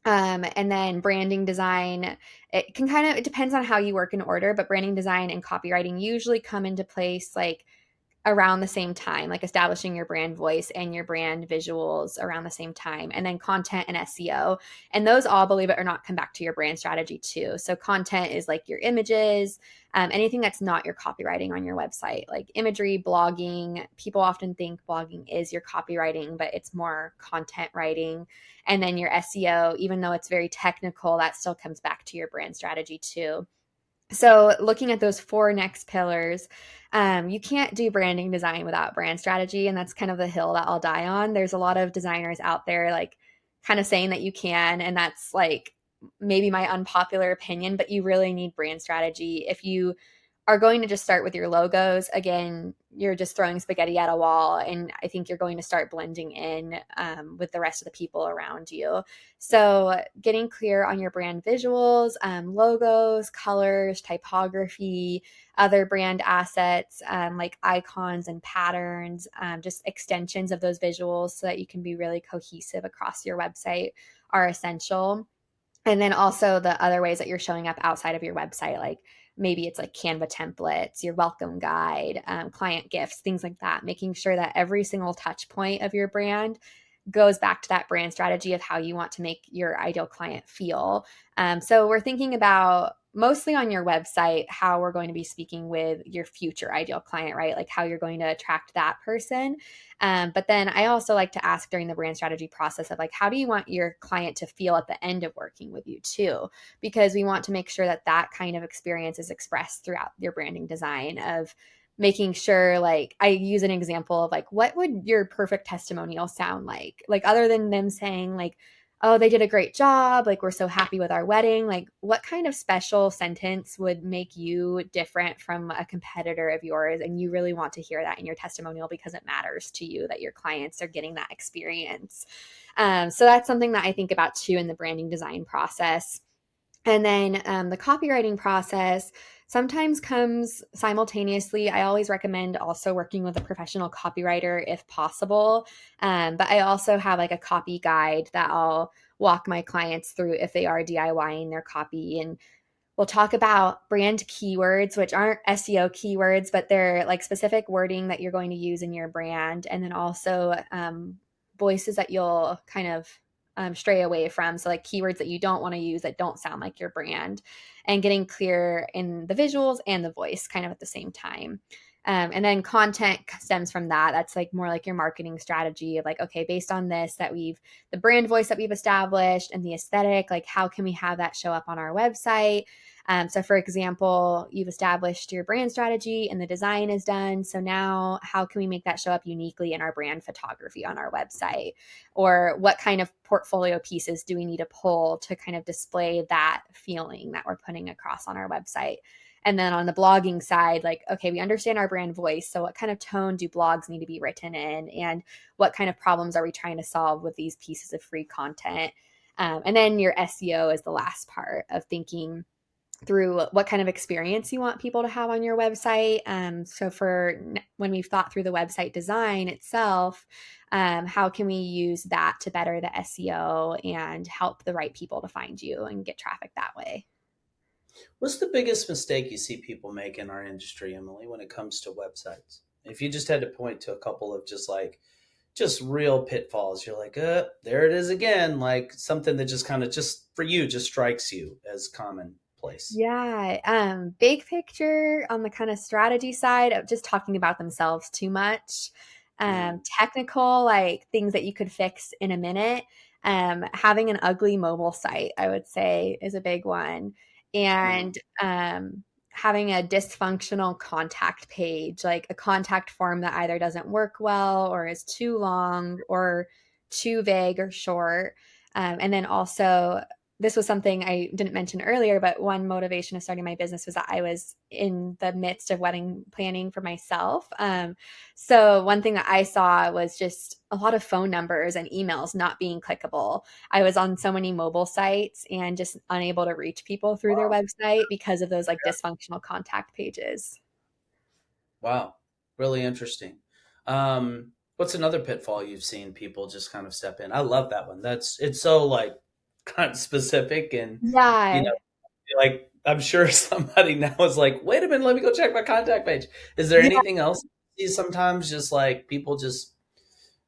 and then branding design. It depends on how you work in order, but branding design and copywriting usually come into place like around the same time, like establishing your brand voice and your brand visuals around the same time, and then content and SEO. And those all, believe it or not, come back to your brand strategy too. So content is like your images, anything that's not your copywriting on your website, like imagery, blogging. People often think blogging is your copywriting, but it's more content writing. And then your SEO, even though it's very technical, that still comes back to your brand strategy too. So looking at those four next pillars, you can't do branding design without brand strategy. And that's kind of the hill that I'll die on. There's a lot of designers out there like kind of saying that you can, and that's like maybe my unpopular opinion, but you really need brand strategy. If you are going to just start with your logos, again, you're just throwing spaghetti at a wall. And I think you're going to start blending in with the rest of the people around you. So getting clear on your brand visuals, logos, colors, typography, other brand assets like icons and patterns, just extensions of those visuals so that you can be really cohesive across your website are essential. And then also the other ways that you're showing up outside of your website, like maybe it's like Canva templates, your welcome guide, client gifts, things like that, making sure that every single touch point of your brand goes back to that brand strategy of how you want to make your ideal client feel. So we're thinking about mostly on your website how we're going to be speaking with your future ideal client, right? Like how you're going to attract that person. But then I also like to ask during the brand strategy process of like, how do you want your client to feel at the end of working with you too? Because we want to make sure that that kind of experience is expressed throughout your branding design of making sure, like I use an example of like, what would your perfect testimonial sound like other than them saying like, oh, they did a great job, like we're so happy with our wedding, like what kind of special sentence would make you different from a competitor of yours? And you really want to hear that in your testimonial because it matters to you that your clients are getting that experience. So that's something that I think about too in the branding design process. And then the copywriting process sometimes comes simultaneously. I always recommend also working with a professional copywriter if possible. But I also have like a copy guide that I'll walk my clients through if they are DIYing their copy. And we'll talk about brand keywords, which aren't SEO keywords, but they're like specific wording that you're going to use in your brand. And then also voices that you'll kind of stray away from. So like keywords that you don't want to use that don't sound like your brand, and getting clear in the visuals and the voice kind of at the same time. And then content stems from that. That's like more like your marketing strategy of like, okay, based on this, the brand voice that we've established and the aesthetic, like how can we have that show up on our website? So for example, you've established your brand strategy and the design is done. So now how can we make that show up uniquely in our brand photography on our website? Or what kind of portfolio pieces do we need to pull to kind of display that feeling that we're putting across on our website? And then on the blogging side, like, okay, we understand our brand voice. So what kind of tone do blogs need to be written in? And what kind of problems are we trying to solve with these pieces of free content? And then your SEO is the last part of thinking through what kind of experience you want people to have on your website. So for when we've thought through the website design itself, how can we use that to better the SEO and help the right people to find you and get traffic that way? What's the biggest mistake you see people make in our industry, Emily, when it comes to websites? If you just had to point to a couple of just real pitfalls, you're like, there it is again, like something that just kind of just for you just strikes you as commonplace. Yeah. Big picture on the kind of strategy side of just talking about themselves too much. Technical, like things that you could fix in a minute. Having an ugly mobile site, I would say, is a big one. And having a dysfunctional contact page, like a contact form that either doesn't work well or is too long or too vague or short. And then also, this was something I didn't mention earlier, but one motivation of starting my business was that I was in the midst of wedding planning for myself. So one thing that I saw was just a lot of phone numbers and emails not being clickable. I was on so many mobile sites and just unable to reach people through their website because of those like dysfunctional contact pages. Wow. Really interesting. What's another pitfall you've seen people just kind of step in? I love that one. It's so like kind of specific and, you Yeah. know, like I'm sure somebody now is like, wait a minute, let me go check my contact page. Is there Yeah. anything else see sometimes just like people just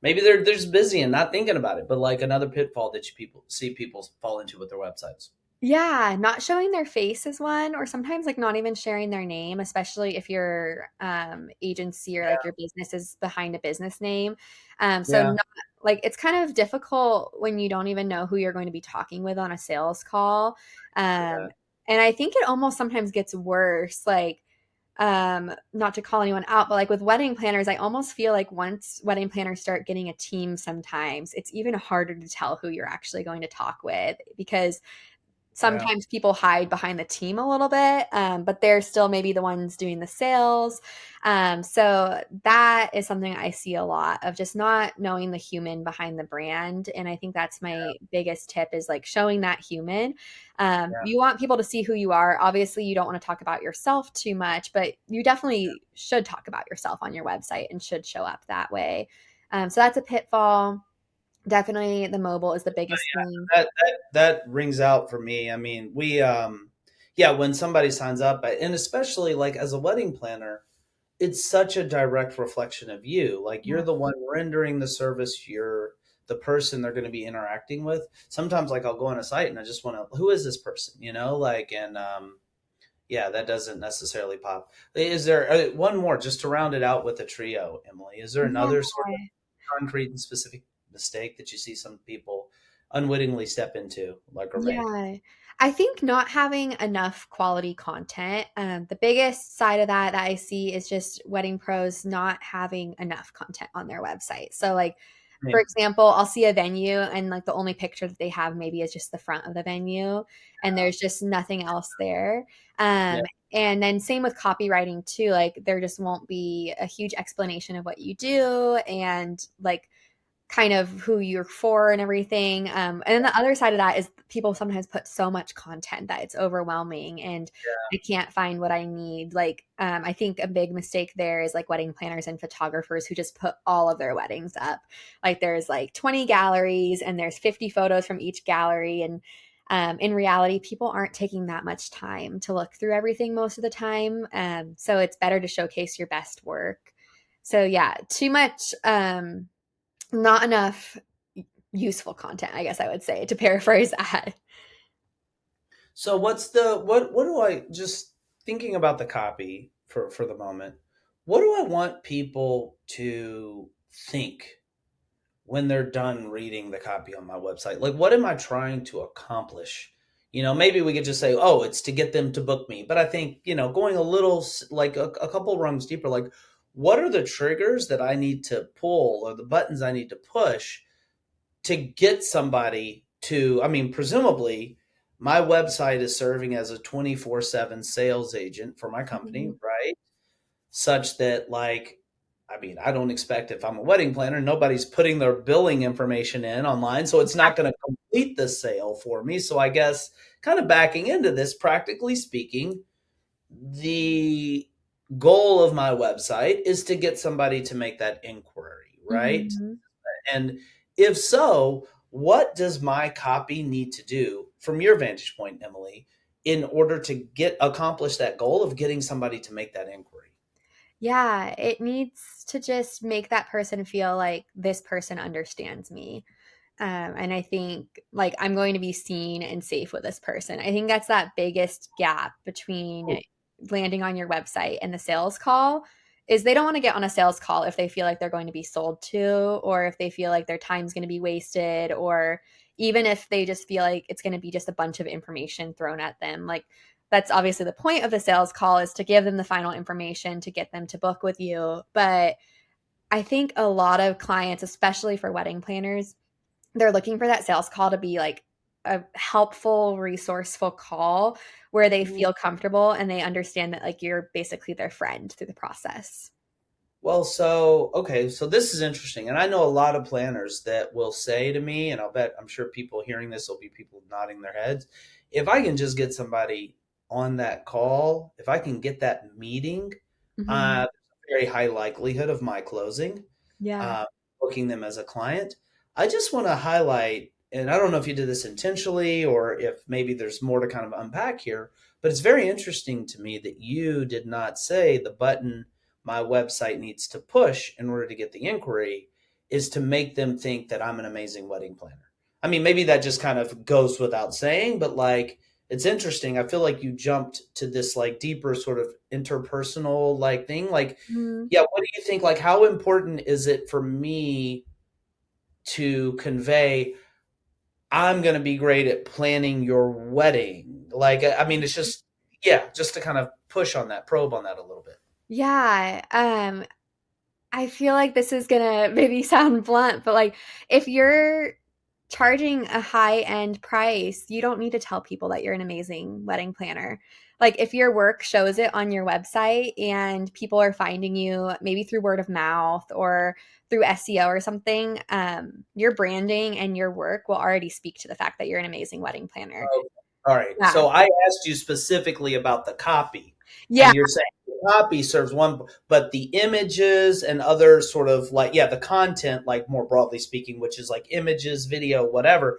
maybe they're just busy and not thinking about it, but like another pitfall that people fall into with their websites. Yeah, not showing their face is one, or sometimes like not even sharing their name, especially if your agency or like your business is behind a business name. So Yeah. not like it's kind of difficult when you don't even know who you're going to be talking with on a sales call. Yeah. Um, and I think it almost sometimes gets worse. Like not to call anyone out, but like with wedding planners, I almost feel like once wedding planners start getting a team, sometimes it's even harder to tell who you're actually going to talk with because Yeah. sometimes people hide behind the team a little bit, but they're still maybe the ones doing the sales. So that is something I see a lot of, just not knowing the human behind the brand. And I think that's my biggest tip, is like showing that human. Yeah. You want people to see who you are. Obviously, you don't want to talk about yourself too much, but you definitely should talk about yourself on your website and should show up that way. So that's a pitfall. Definitely the mobile is the biggest thing. That rings out for me. I mean, yeah, when somebody signs up, and especially like as a wedding planner, it's such a direct reflection of you. Like you're Yeah. the one rendering the service. You're the person they're going to be interacting with. Sometimes, like I'll go on a site and I just want to, who is this person? Like, and yeah, that doesn't necessarily pop. Is there one more just to round it out with a trio, Emily? Is there Yeah. another sort of concrete and specific mistake that you see some people unwittingly step into, like or make? Yeah. I think not having enough quality content. The biggest side of that I see is just wedding pros not having enough content on their website. So, like, I for mean, example, I'll see a venue and like the only picture that they have maybe is just the front of the venue and there's just nothing else there. yeah, Um, and then same with copywriting too. Like, there just won't be a huge explanation of what you do and like kind of who you're for and everything. And then the other side of that is people sometimes put so much content that it's overwhelming and I can't find what I need. Like, I think a big mistake there is like wedding planners and photographers who just put all of their weddings up. Like there's like 20 galleries and there's 50 photos from each gallery. And in reality, people aren't taking that much time to look through everything most of the time. So it's better to showcase your best work. So yeah, too much not enough useful content, I guess I would say, to paraphrase that. So what do I just thinking about the copy for the moment? What do I want people to think when they're done reading the copy on my website? Like what am I trying to accomplish? Maybe we could just say, "Oh, it's to get them to book me." But I think, going a little like a couple rungs deeper, like what are the triggers that I need to pull or the buttons I need to push to get somebody to, I mean, presumably my website is serving as a 24/7 sales agent for my company, Mhm. right? Such that like, I mean, I don't expect if I'm a wedding planner, nobody's putting their billing information in online, so it's not going to complete the sale for me. So I guess kind of backing into this, practically speaking, the goal of my website is to get somebody to make that inquiry, right? Mhm. And if so, what does my copy need to do from your vantage point, Emily, in order to get accomplish that goal of getting somebody to make that inquiry? Yeah, it needs to just make that person feel like this person understands me. And I think like I'm going to be seen and safe with this person. I think that's that biggest gap between landing on your website and the sales call is they don't want to get on a sales call if they feel like they're going to be sold to, or if they feel like their time's going to be wasted, or even if they just feel like it's going to be just a bunch of information thrown at them. Like that's obviously the point of the sales call, is to give them the final information to get them to book with you. But I think a lot of clients, especially for wedding planners, they're looking for that sales call to be like a helpful, resourceful call where they Mm. feel comfortable and they understand that like you're basically their friend through the process. Well, so okay, so this is interesting, and I know a lot of planners that will say to me, and I'm sure people hearing this will be people nodding their heads. If I can just get somebody on that call, if I can get that meeting, Mhm. there's a very high likelihood of my closing, Yeah. uh, booking them as a client. I just want to highlight, and I don't know if you did this intentionally or if maybe there's more to kind of unpack here, but it's very interesting to me that you did not say the button my website needs to push in order to get the inquiry is to make them think that I'm an amazing wedding planner. I mean, maybe that just kind of goes without saying, but like, it's interesting. I feel like you jumped to this like deeper sort of interpersonal like thing. Like, Mhm. yeah, what do you think? Like, how important is it for me to convey, I'm going to be great at planning your wedding? Like, I mean, it's just, yeah, just to kind of push on that, probe on that a little bit. Yeah, I feel like this is gonna maybe sound blunt, but like if you're charging a high-end price, you don't need to tell people that you're an amazing wedding planner. Like if your work shows it on your website and people are finding you maybe through word of mouth or through SEO or something, your branding and your work will already speak to the fact that you're an amazing wedding planner. Okay. All right. Yeah. So I asked you specifically about the copy, Yeah. and you're saying the copy serves one, but the images and other sort of like, yeah, the content, like more broadly speaking, which is like images, video, whatever,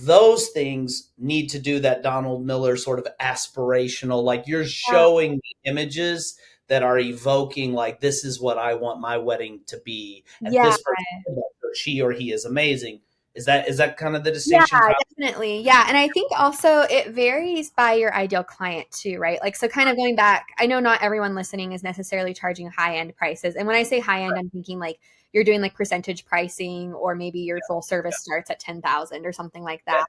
those things need to do that Donald Miller sort of aspirational, like you're showing the images that are evoking, like, this is what I want my wedding to be. And Yeah. this person, she or he is amazing. Is that kind of the Yeah, distinction? definitely. Yeah, and I think also it varies by your ideal client too, right? Like, so kind of going back, I know not everyone listening is necessarily charging high-end prices. And when I say high-end, I'm thinking like you're doing like percentage pricing or maybe your full service starts at 10,000 or something like that.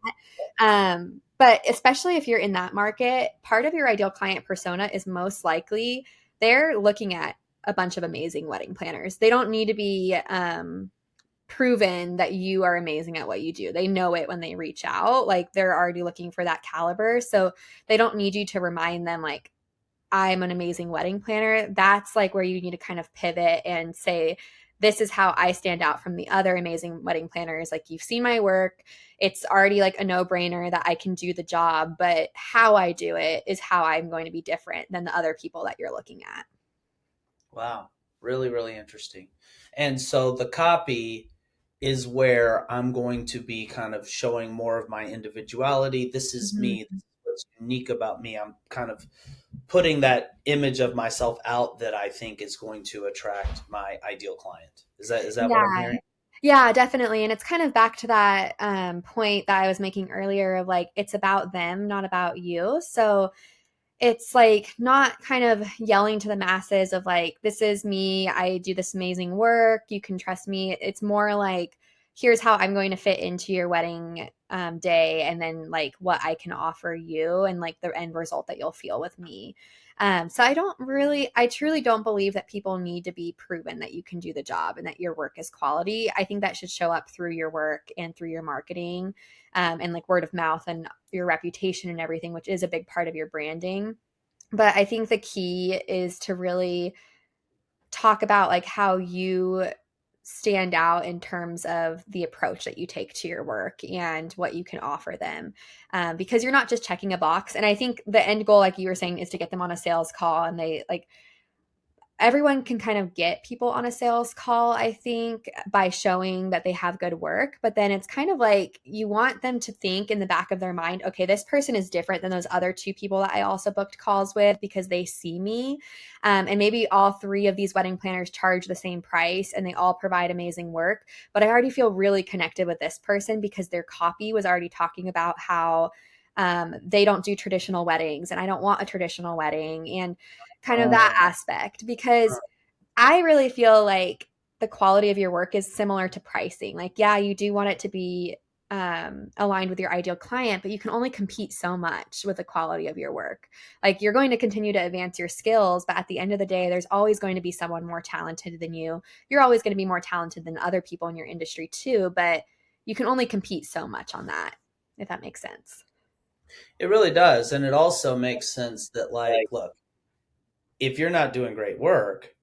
But especially if you're in that market, part of your ideal client persona is most likely they're looking at a bunch of amazing wedding planners. They don't need to be proven that you are amazing at what you do. They know it when they reach out. Like they're already looking for that caliber. So they don't need you to remind them like I'm an amazing wedding planner. That's like where you need to kind of pivot and say this is how I stand out from the other amazing wedding planners. Like you've seen my work. It's already like a no-brainer that I can do the job, but how I do it is how I'm going to be different than the other people that you're looking at. Wow. Really, really interesting. And so the copy is where I'm going to be kind of showing more of my individuality. This is Mhm. me. This is what's unique about me. I'm kind of putting that image of myself out that I think is going to attract my ideal client. Is that what I'm Yeah. hearing? Yeah, definitely. And it's kind of back to that point that I was making earlier of like, it's about them, not about you. So it's like not kind of yelling to the masses of like, this is me. I do this amazing work. You can trust me. It's more like, here's how I'm going to fit into your wedding day. And then like what I can offer you and like the end result that you'll feel with me. So I truly don't believe that people need to be proven that you can do the job and that your work is quality. I think that should show up through your work and through your marketing and like word of mouth and your reputation and everything, which is a big part of your branding. But I think the key is to really talk about like how you stand out in terms of the approach that you take to your work and what you can offer them because you're not just checking a box. And I think the end goal, like you were saying, is to get them on a sales call and they like everyone can kind of get people on a sales call, I think, by showing that they have good work. But then it's kind of like you want them to think in the back of their mind, okay, this person is different than those other two people that I also booked calls with because they see me. And maybe all three of these wedding planners charge the same price and they all provide amazing work. But I already feel really connected with this person because their copy was already talking about how they don't do traditional weddings and I don't want a traditional wedding. And kind of that aspect because I really feel like the quality of your work is similar to pricing. Like, yeah, you do want it to be aligned with your ideal client, but you can only compete so much with the quality of your work. Like, you're going to continue to advance your skills, but at the end of the day, there's always going to be someone more talented than you. You're always going to be more talented than other people in your industry, too, but you can only compete so much on that, if that makes sense. It really does. And it also makes sense that, like, look, if you're not doing great work,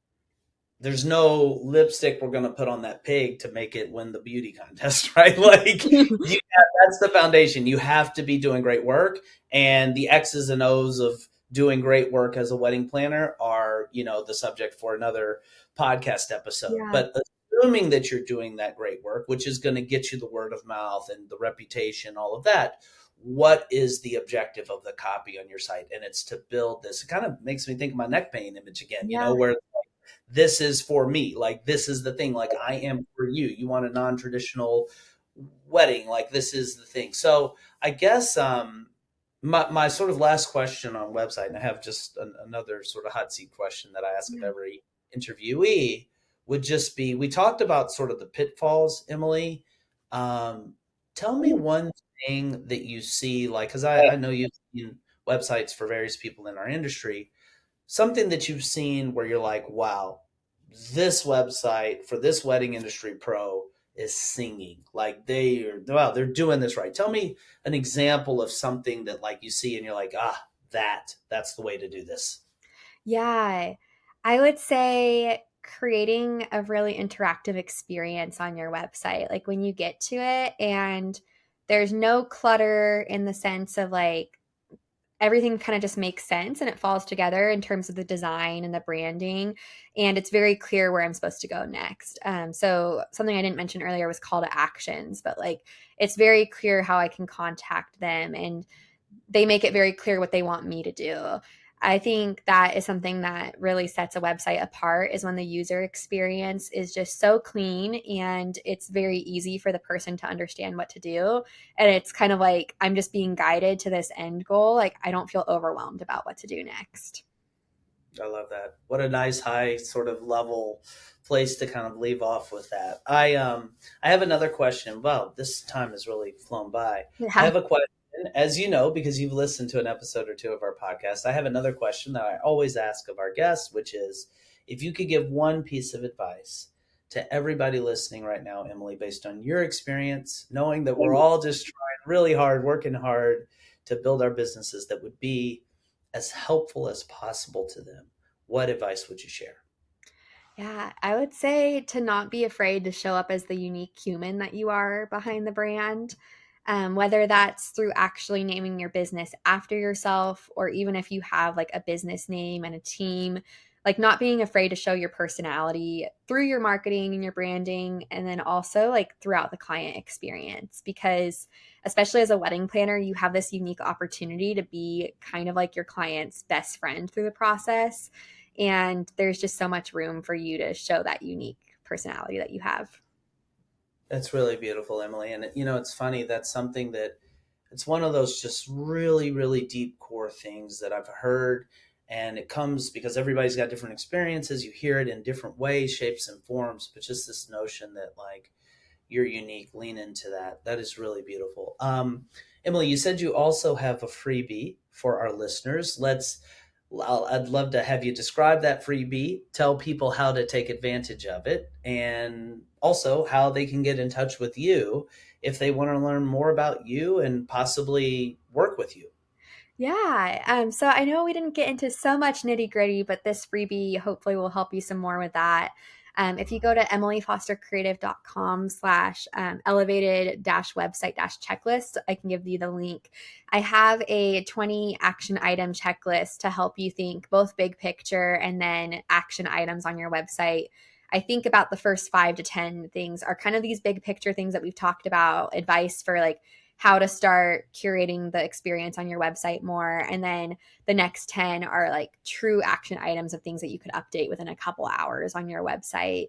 there's no lipstick we're going to put on that pig to make it win the beauty contest, right? Like, that's the foundation. You have to be doing great work. And the X's and O's of doing great work as a wedding planner are, the subject for another podcast episode. Yeah. But assuming that you're doing that great work, which is going to get you the word of mouth and the reputation, all of that, what is the objective of the copy on your site? And it's to build this. It kind of makes me think of my neck pain image again, Yeah. where this is for me. Like, this is the thing. Like, I am for you. You want a non-traditional wedding. Like, this is the thing. So I guess my sort of last question on website, and I have just another sort of hot seat question that I ask of Yeah. every interviewee, would just be, we talked about sort of the pitfalls, Emily. Um, Tell me one thing that you see, like, because I know you've seen websites for various people in our industry, something that you've seen where you're like, wow, this website for this wedding industry pro is singing. Like, wow, they're doing this right. Tell me an example of something that like you see and you're like, that's the way to do this. Yeah, I would say creating a really interactive experience on your website. Like when you get to it and there's no clutter in the sense of like everything kind of just makes sense and it falls together in terms of the design and the branding. And it's very clear where I'm supposed to go next. So something I didn't mention earlier was call to actions, but like it's very clear how I can contact them and they make it very clear what they want me to do. I think that is something that really sets a website apart is when the user experience is just so clean and it's very easy for the person to understand what to do. And it's kind of like I'm just being guided to this end goal. Like I don't feel overwhelmed about what to do next. I love that. What a nice high sort of level place to kind of leave off with that. I have another question. Wow, this time has really flown by. I Yeah. have a question, as you know, because you've listened to an episode or two of our podcast. I have another question that I always ask of our guests, which is if you could give one piece of advice to everybody listening right now, Emily, based on your experience, knowing that we're all just trying really hard, working hard to build our businesses that would be as helpful as possible to them, what advice would you share? Yeah, I would say to not be afraid to show up as the unique human that you are behind the brand. Whether that's through actually naming your business after yourself, or even if you have like a business name and a team, like not being afraid to show your personality through your marketing and your branding, and then also like throughout the client experience. Because, especially as a wedding planner, you have this unique opportunity to be kind of like your client's best friend through the process. And there's just so much room for you to show that unique personality that you have. That's really beautiful, Emily. And it's funny. That's something that it's one of those just really, really deep core things that I've heard. And it comes because everybody's got different experiences. You hear it in different ways, shapes, and forms. But just this notion that like you're unique, lean into that. That is really beautiful. Emily, you said you also have a freebie for our listeners. I'd love to have you describe that freebie, tell people how to take advantage of it, and also how they can get in touch with you if they want to learn more about you and possibly work with you. Yeah. So I know we didn't get into so much nitty gritty, but this freebie hopefully will help you some more with that. If you go to emilyfostercreative.com/elevated website checklist, I can give you the link. I have a 20 action item checklist to help you think both big picture and then action items on your website. I think about the first 5 to 10 things are kind of these big picture things that we've talked about, advice for like how to start curating the experience on your website more. And then the next 10 are like true action items of things that you could update within a couple hours on your website.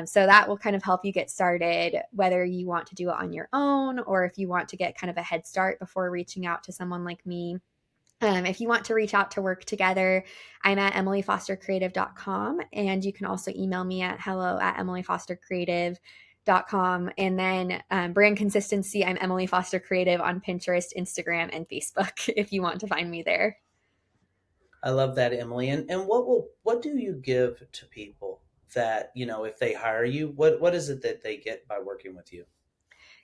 So that will kind of help you get started, whether you want to do it on your own or if you want to get kind of a head start before reaching out to someone like me. If you want to reach out to work together, I'm at emilyfostercreative.com. And you can also email me at hello@emilyfostercreative.com. And then brand consistency, I'm Emily Foster Creative on Pinterest, Instagram, and Facebook if you want to find me there. I love that, Emily. And what do you give to people that, if they hire you, what is it that they get by working with you?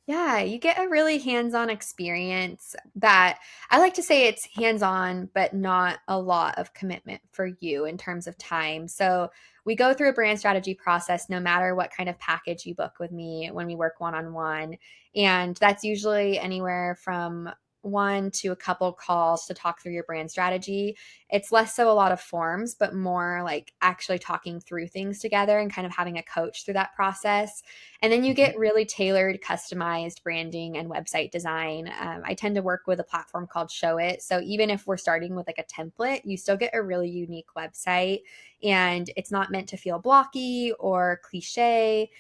Yeah, you get a really hands-on experience that I like to say it's hands-on, but not a lot of commitment for you in terms of time. So we go through a brand strategy process no matter what kind of package you book with me when we work one-on-one. And that's usually anywhere from one to a couple calls to talk through your brand strategy. It's less so a lot of forms, but more like actually talking through things together and kind of having a coach through that process. And then you get really tailored, customized branding and website design. I tend to work with a platform called Show It. So even if we're starting with like a template, you still get a really unique website, and it's not meant to feel blocky or cliche.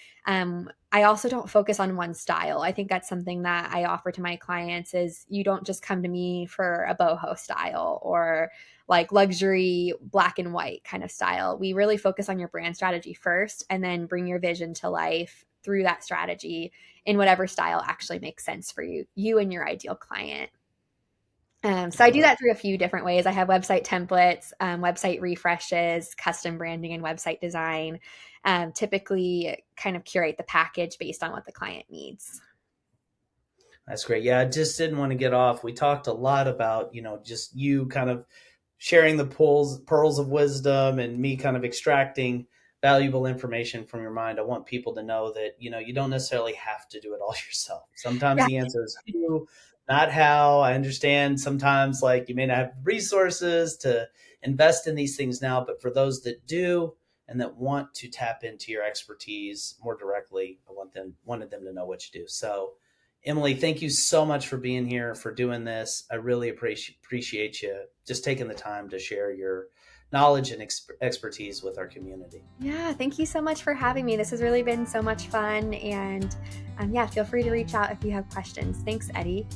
I also don't focus on one style. I think that's something that I offer to my clients is you don't just come to me for a boho style or like luxury black and white kind of style. We really focus on your brand strategy first and then bring your vision to life through that strategy in whatever style actually makes sense for you and your ideal client. So I do that through a few different ways. I have website templates, website refreshes, custom branding, and website design. Typically kind of curate the package based on what the client needs. That's great. Yeah, I just didn't want to get off. We talked a lot about, just you kind of sharing the pearls of wisdom and me kind of extracting valuable information from your mind. I want people to know that, you don't necessarily have to do it all yourself. Sometimes Yeah. the answer is who, not how. I understand sometimes like you may not have resources to invest in these things now, but for those that do and that want to tap into your expertise more directly, I wanted them to know what you do. So Emily, thank you so much for being here, for doing this. I really appreciate you just taking the time to share your knowledge and expertise with our community. Yeah, thank you so much for having me. This has really been so much fun. And yeah, feel free to reach out if you have questions. Thanks, Eddie.